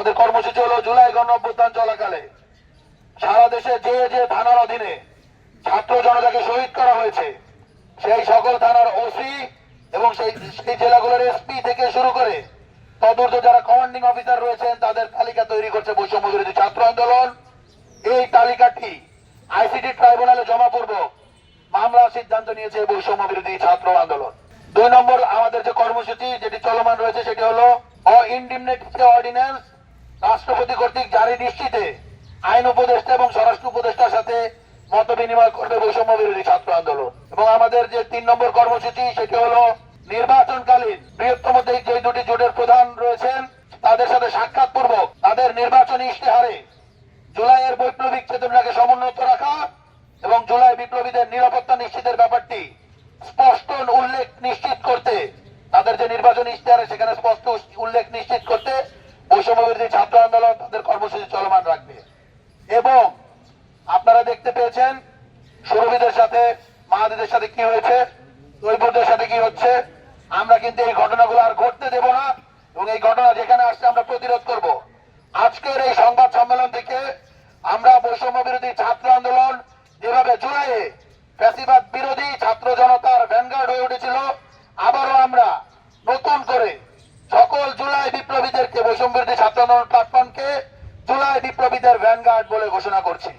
আমাদের কর্মসূচি হলো জুলাই গণঅভ্যুত্থান চলাকালে সারা দেশে যে যে থানার অধীনে ছাত্র জনতাকে শহীদ করা হয়েছে সেই সকল থানার ওসি এবং সেই জেলাগুলোর এসপি থেকে শুরু করে তদূর্ধ্ব যারা কমান্ডিং অফিসার রয়েছেন তাদের তালিকা তৈরি করছে বৈষম্য বিরোধী ছাত্র আন্দোলন। এই তালিকাটি আইসিটি ট্রাইব্যুনালে জমাপূর্বক মামলার সিদ্ধান্ত নিয়েছে বৈষম্য বিরোধী ছাত্র আন্দোলন। 2 নম্বর আমাদের যে কর্মসূচি যেটি চলমান রয়েছে সেটি হলো ইনডিমনিটি অর্ডিন্যান্স রাষ্ট্রপতি কর্তৃক জারি নিশ্চিতে আইন উপদেষ্টা এবং স্বরাষ্ট্র উপদেষ্টার সাথে মত বিনিময় করবে বৈষম্য বিরোধী ছাত্র আন্দোলন। এবং আমাদের যে 3 নম্বর কর্মসূচি সেটি হলো নির্বাচনকালীন বৃহত্তম যে দুটি জোটের প্রধান রয়েছেন তাদের সাথে সাক্ষাৎ পূর্বক তাদের নির্বাচনী ইশতেহারে জুলাইয়ের বৈপ্লবিক চেতনাকে সমুন্নত রাখা এবং জুলাই বিপ্লবীদের নিরাপত্তা নিশ্চিতের ব্যাপারটি স্পষ্ট উল্লেখ নিশ্চিত করতে তাদের যে নির্বাচনী ইশতেহারে সেখানে স্পষ্ট উল্লেখ নিশ্চিত করতে বৈষম্য বিরোধী ছাত্র আন্দোলন তাদের কর্মসূচি চলমান রাখবে। এবং আপনারা দেখতে পেয়েছেন সুরভীদের সাথে মাহাদিদের সাথে কি হয়েছে, তৈবুরদের সাথে কি হচ্ছে। আমরা কিন্তু এই ঘটনাগুলো আর ঘটতে দেব না এবং এই ঘটনা যেখানে আসছে আমরা প্রতিরোধ করব। আজকের এই সংবাদ সম্মেলন থেকে আমরা বৈষম্য বিরোধী ছাত্র আন্দোলন যেভাবে জুলাইয়ে ফ্যাসিবাদ বিরোধী ছাত্র জনতার ভ্যানগার্ড হয়ে উঠেছিল, আবারও আমরা নতুন করে সকল জুলাই বিপ্লবীদেরকে বৈষম্য বিরোধী ছাত্র আন্দোলন প্ল্যাটফর্মকে জুলাই বিপ্লবীদের ভ্যানগার্ড বলে ঘোষণা করছি।